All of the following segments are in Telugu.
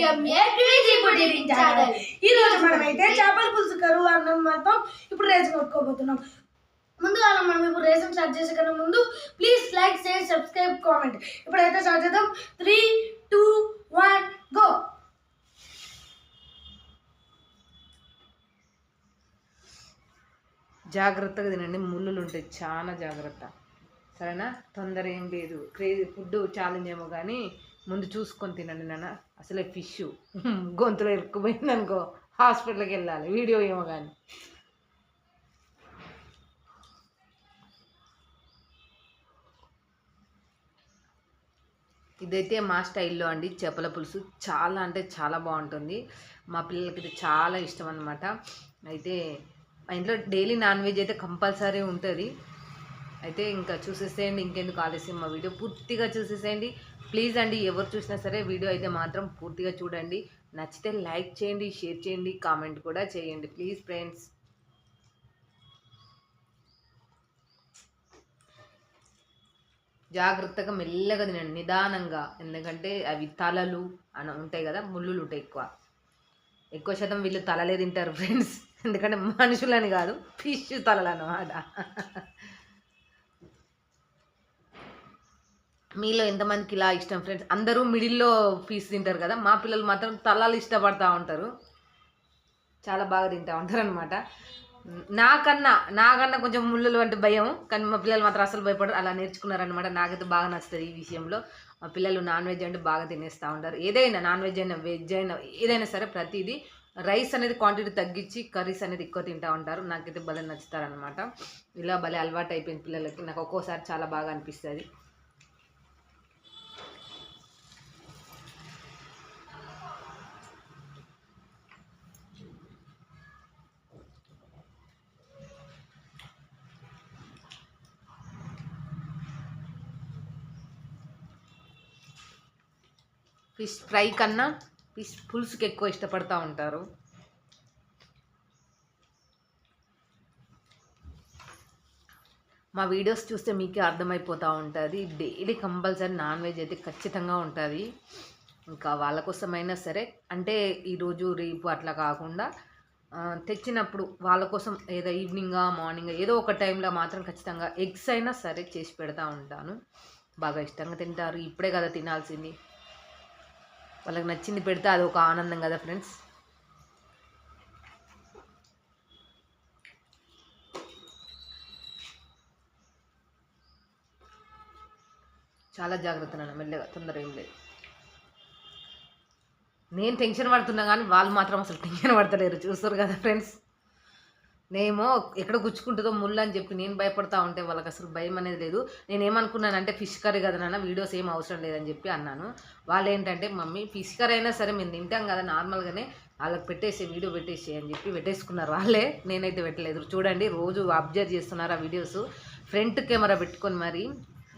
ఈ రోజు మనమైతే చేపల పులుసు కరువు అన్నం మాత్రం ఇప్పుడు రేస్ కొట్టుకోబోతున్నాం. ముందుగా మనం ఇప్పుడు రేసం స్టార్ట్ చేసే కన్నా ముందు please like share subscribe comment. ఇప్పుడైతే స్టార్ట్ చేద్దాం. 3, 2, 1 గో. జాగ్రత్తగా తినండి, ముళ్ళులు ఉంటాయి, చాలా జాగ్రత్త, సరేనా? తొందర ఏం లేదు, క్రేజీ ఫుడ్ ఛాలెంజ్ ఏమో కానీ ముందు చూసుకొని తినండి నాన్న. అసలే ఫిష్ గొంతులో ఇరుక్కుపోయింది అనుకో, హాస్పిటల్కి వెళ్ళాలి, వీడియో ఏమో కానీ. ఇదైతే మా స్టైల్లో అండి చేపల పులుసు, చాలా అంటే చాలా బాగుంటుంది. మా పిల్లలకి ఇది చాలా ఇష్టం అన్నమాట. అయితే మా ఇంట్లో డైలీ నాన్ వెజ్ అయితే కంపల్సరీ ఉంటుంది. అయితే ఇంకా చూసేసేయండి, ఇంకెందుకు ఆలస్యం, మా వీడియో పూర్తిగా చూసేసేయండి ప్లీజ్ అండి. ఎవరు చూసినా సరే వీడియో అయితే మాత్రం పూర్తిగా చూడండి. నచ్చితే లైక్ చేయండి, షేర్ చేయండి, కామెంట్ కూడా చేయండి ప్లీజ్ ఫ్రెండ్స్. జాగ్రత్తగా మెల్లగా తినండి, నిదానంగా, ఎందుకంటే అవి తలలు అని ఉంటాయి కదా, ముళ్ళులు ఉంటాయి ఎక్కువ శాతం వీళ్ళు తలలే తింటారు ఫ్రెండ్స్, ఎందుకంటే మనుషులని కాదు, ఫిష్ తలలు అన్నమాట. మీలో ఎంతమందికి ఇలా ఇష్టం ఫ్రెండ్స్? అందరూ మిడిల్లో పీస్ తింటారు కదా, మా పిల్లలు మాత్రం తలలు ఇష్టపడతా ఉంటారు, చాలా బాగా తింటూ ఉంటారు అనమాట. నాకన్నా కొంచెం ముళ్ళులు అంటే భయం, కానీ మా పిల్లలు మాత్రం అసలు భయపడరు, అలా నేర్చుకున్నారనమాట. నాకైతే బాగా నచ్చుతుంది ఈ విషయంలో. మా పిల్లలు నాన్ వెజ్ అంటే బాగా తినేస్తూ ఉంటారు, ఏదైనా నాన్ వెజ్ అయినా వెజ్ అయినా ఏదైనా సరే ప్రతిదీ. రైస్ అనేది క్వాంటిటీ తగ్గించి కర్రీస్ అనేది ఎక్కువ తింటూ ఉంటారు, నాకైతే భలే నచ్చుతారనమాట. ఇలా భలే అలవాటు అయిపోయింది పిల్లలకి, నాకు ఒక్కోసారి చాలా బాగా అనిపిస్తుంది. ఫిష్ ఫ్రై కన్నా ఫిష్ పులుసుకి ఎక్కువ ఇష్టపడతా ఉంటారు. మా వీడియోస్ చూస్తే మీకే అర్థమైపోతూ ఉంటుంది, డైలీ కంపల్సరీ నాన్ వెజ్ అయితే ఖచ్చితంగా ఉంటుంది. ఇంకా వాళ్ళ కోసమైనా సరే, అంటే ఈరోజు రేపు అట్లా కాకుండా తెచ్చినప్పుడు వాళ్ళ కోసం ఏదో ఈవినింగ్ మార్నింగ్ ఏదో ఒక టైంలో మాత్రం ఖచ్చితంగా ఎగ్స్ అయినా సరే చేసి పెడతా ఉంటాను. బాగా ఇష్టంగా తింటారు, ఇప్పుడే కదా తినాల్సింది, వాళ్ళకి నచ్చింది పెడితే అది ఒక ఆనందం కదా ఫ్రెండ్స్. చాలా జాగ్రత్త నాన్న, మెల్లగా, తొందర ఏం లేదు. నేను టెన్షన్ పడుతున్నా కానీ వాళ్ళు మాత్రం అసలు టెన్షన్ పడతలేరు, చూస్తారు కదా ఫ్రెండ్స్. నేమో ఎక్కడ గుచ్చుకుంటుందో ముళ్ళు అని చెప్పి నేను భయపడతా ఉంటే వాళ్ళకి అసలు భయం అనేది లేదు. నేను ఏమనుకున్నానంటే ఫిష్ కర్రీ కదా నాన్న, వీడియోస్ ఏం అవసరం లేదని చెప్పి అన్నాను. వాళ్ళు ఏంటంటే మమ్మీ ఫిష్ కర్రీ అయినా సరే మేము తింటాం కదా నార్మల్గానే, వాళ్ళకి పెట్టేసి వీడియో పెట్టేసి అని చెప్పి పెట్టేసుకున్నారు వాళ్ళే, నేనైతే పెట్టలేదు. చూడండి రోజు అబ్జర్వ్ చేస్తున్నారు ఆ వీడియోస్, ఫ్రంట్ కెమెరా పెట్టుకొని మరి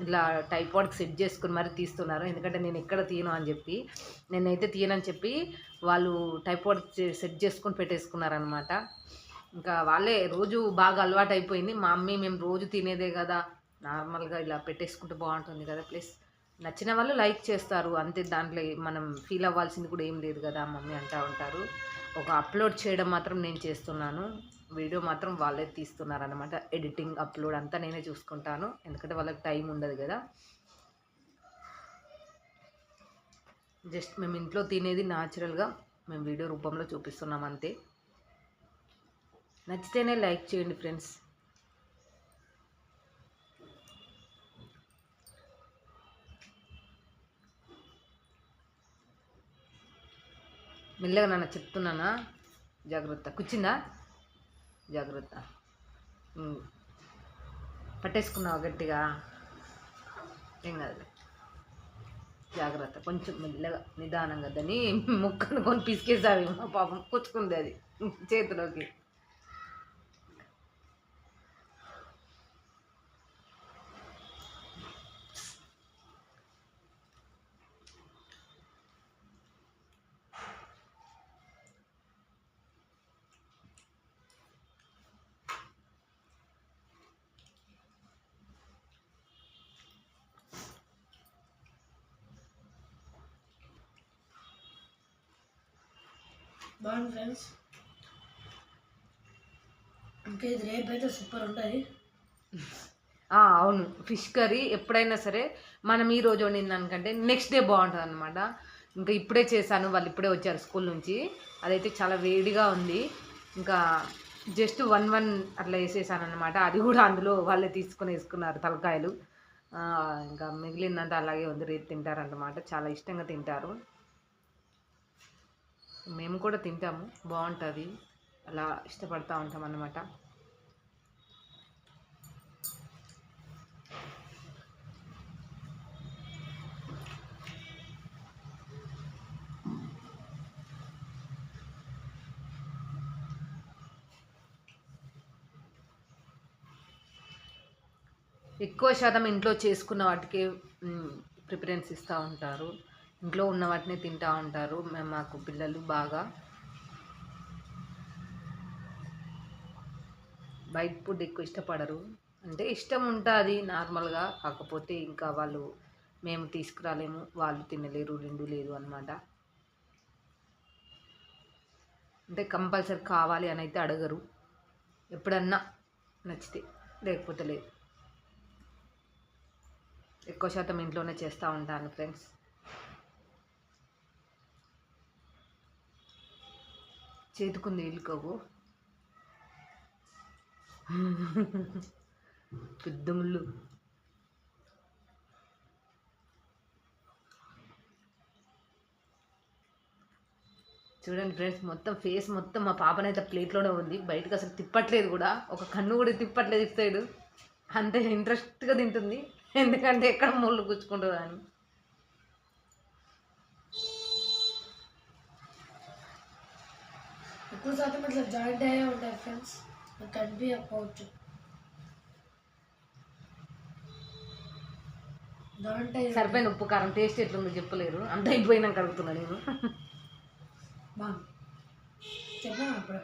ఇట్లా టైపాడ్కి సెట్ చేసుకుని మరి తీస్తున్నారు, ఎందుకంటే నేను ఎక్కడ తీయను అని చెప్పి, నేనైతే తీయనని చెప్పి వాళ్ళు టైపాడ్ సెట్ చేసుకొని పెట్టేసుకున్నారనమాట. ఇంకా వాళ్ళే రోజు బాగా అలవాటు అయిపోయింది. మా అమ్మ మేము రోజు తినేదే కదా, నార్మల్గా ఇలా పెట్టేసుకుంటే బాగుంటుంది కదా, ప్లస్ నచ్చిన వాళ్ళు లైక్ చేస్తారు అంతే, దాంట్లో మనం ఫీల్ అవ్వాల్సింది కూడా ఏం లేదు కదా మమ్మీ అంటూ ఉంటారు. ఒక అప్లోడ్ చేయడం మాత్రం నేను చేస్తున్నాను, వీడియో మాత్రం వాళ్ళే తీస్తున్నారు అనమాట. ఎడిటింగ్ అప్లోడ్ అంతా నేనే చూసుకుంటాను, ఎందుకంటే వాళ్ళకి టైం ఉండదు కదా. జస్ట్ మేము ఇంట్లో తినేది న్యాచురల్గా మేము వీడియో రూపంలో చూపిస్తున్నాం అంతే. నచ్చితేనే లైక్ చేయండి ఫ్రెండ్స్. మెల్లగా నాన్న చెప్తున్నానా, జాగ్రత్త, కూర్చుందా, జాగ్రత్త. పట్టేసుకున్నావు గట్టిగా, ఏం కాదు, జాగ్రత్త, కొంచెం మెల్లగా నిదానంగా. దాన్ని ముక్కను కొని పిసికేసావి, మా పాపం కూర్చుకుంది అది చేతిలోకి. బాగుంది ఫ్రెండ్స్. ఇంకా ఇది రేపు అయితే సూపర్ ఉంటుంది. అవును, ఫిష్ కర్రీ ఎప్పుడైనా సరే మనం ఈ రోజు వండిన దానికంటే నెక్స్ట్ డే బాగుంటుంది అనమాట. ఇంకా ఇప్పుడే చేశాను, వాళ్ళు ఇప్పుడే వచ్చారు స్కూల్ నుంచి. అదైతే చాలా వేడిగా ఉంది. ఇంకా జస్ట్ వన్ అట్లా వేసేసాను అనమాట. అది కూడా అందులో వాళ్ళే తీసుకొని వేసుకున్నారు తలకాయలు. ఇంకా మిగిలిందంతా అలాగే ఉంది. రేపు తింటారన్నమాట, చాలా ఇష్టంగా తింటారు. మేము కూడా తింటాము, బాగుంటుంది, అలా ఇష్టపడతా ఉంటాం అన్నమాట. ఎక్కువ శాతం ఇంట్లో చేసుకున్న వాటికి ప్రిఫరెన్స్ ఇస్తూ ఉంటారు. ఇంట్లో ఉన్న వాటిని తింటూ ఉంటారు మాకు పిల్లలు బాగా. బయట ఫుడ్ ఎక్కువ ఇష్టపడరు. అంటే ఇష్టం ఉంటుంది నార్మల్గా, కాకపోతే ఇంకా వాళ్ళు మేము తీసుకురాలేము, వాళ్ళు తినలేరు, రెండు లేదు అనమాట. అంటే కంపల్సరీ కావాలి అని అయితే అడగరు, ఎప్పుడన్నా నచ్చితే, లేకపోతే లేదు. ఎక్కువ శాతం ఇంట్లోనే చేస్తూ ఉంటాను ఫ్రెండ్స్. చేతుకుంది ఇల్లుకోవు పెద్ద ముళ్ళు. చూడండి ఫ్రెండ్స్, మొత్తం ఫేస్ మొత్తం మా పాపనైతే ప్లేట్లోనే ఉంది, బయటకు అసలు తిప్పట్లేదు కూడా, ఒక కన్ను కూడా తిప్పట్లేదు ఇటు సైడు. అంతే ఇంట్రెస్ట్గా తింటుంది, ఎందుకంటే ఎక్కడ ముళ్ళు గుచ్చుకుంటుందా అని. ఎక్కువ శాతం ఇట్లా జాయింట్ అయ్యే ఉంటాయి ఫ్రెండ్స్, కనిపించకపోవచ్చు. సరిపోయిన ఉప్పు కారం టేస్ట్ ఎట్లుందో చెప్పలేరు, అంత అయిపోయినాక అడుగుతున్నా నేను. చెప్పాను అప్పుడు.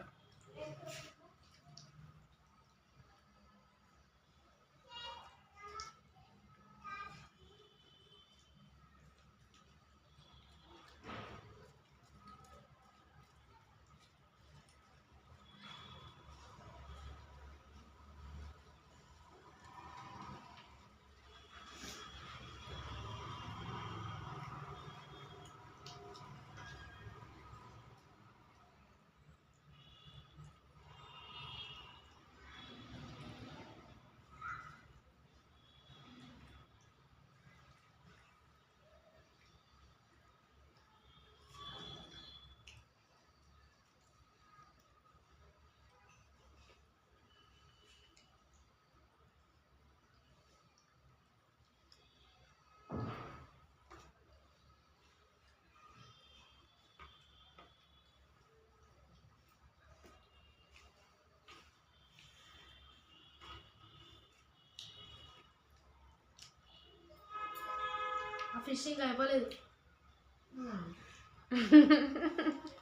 ఫిషింగ్ అయిపోలేదు,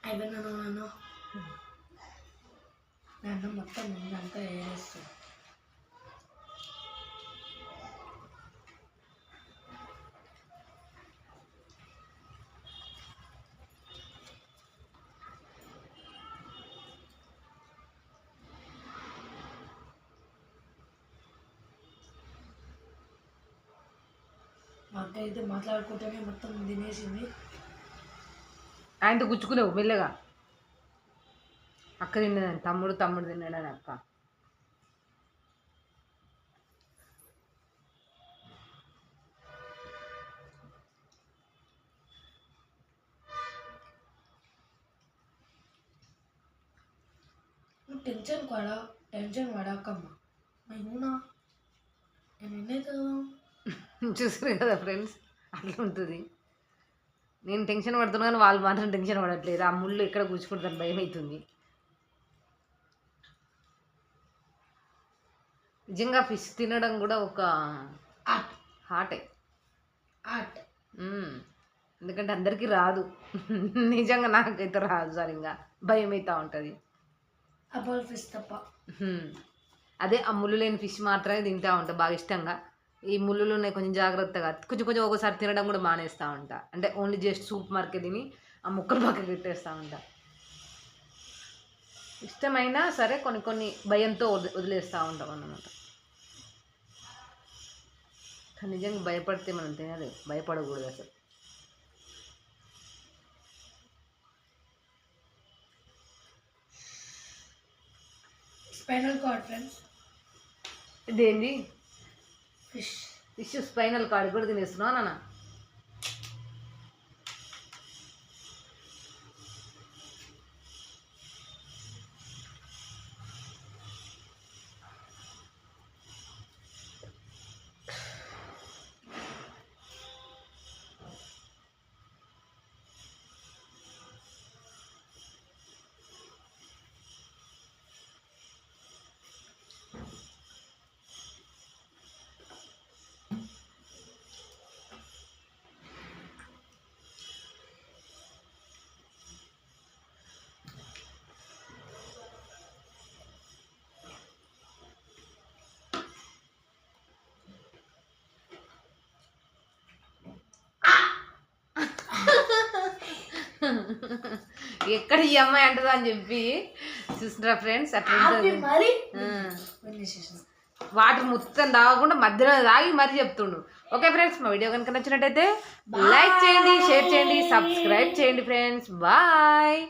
అయిపోయినా నన్ను నన్ను మొత్తం ముందంతా వేరేస్తాను. మా అక్క అయితే మాట్లాడుకుంటేనే మొత్తం తినేసింది. ఆయనతో గుచ్చుకునేవు మెల్లగా. అక్క తిన్నదని తమ్ముడు తిన్నాడని అక్క. టెన్షన్ పడకమ్మా, అవునా నేను ఎన్నైతుందా. చూసారు కదా ఫ్రెండ్స్, అట్లా ఉంటుంది. నేను టెన్షన్ పడుతున్నా కానీ వాళ్ళు మాత్రం టెన్షన్ పడట్లేదు. ఆ ముళ్ళు ఎక్కడ కూర్చుకుంటారు భయం అవుతుంది. నిజంగా ఫిష్ తినడం కూడా ఒక హార్టే. ఎందుకంటే అందరికీ రాదు, నిజంగా నాకైతే రాదు సరిగ్గా, భయం అవుతూ ఉంటుంది. ఫిష్ తప్ప అదే ఆ ముళ్ళు లేని ఫిష్ మాత్రమే తింటూ ఉంటా బాగా ఇష్టంగా. ఈ ముళ్ళులు ఉన్నాయి కొంచెం జాగ్రత్తగా, కొంచెం ఒకసారి తినడం కూడా మానేస్తూ ఉంటా. అంటే ఓన్లీ జస్ట్ సూప్ మార్కెట్ తిని ఆ ముక్కలు పక్కకి పెట్టేస్తూ ఉంటా. ఇష్టమైనా సరే కొన్ని కొన్ని భయంతో వదిలేస్తూ ఉంటాం అన్నమాట. కానీ నిజంగా భయపడితే మనం తినలేదు, భయపడకూడదు అసలు. Spinal cord friends. ఇదేంటి ఫిష్ ఫిష్ స్పైనల్ కార్డ్ కూడా తినేస్తున్నావు నాన్న. ఎక్కడ ఈ అమ్మాయి అంటదా అని చెప్పి చూస్తున్నారా ఫ్రెండ్స్. అట్లా మరి వాటర్ మొత్తం తాగకుండా మధ్యలో తాగి మరీ చెప్తుండు. ఓకే ఫ్రెండ్స్, మా వీడియో కనుక నచ్చినట్టయితే లైక్ చేయండి, షేర్ చేయండి, సబ్స్క్రైబ్ చేయండి ఫ్రెండ్స్. బాయ్.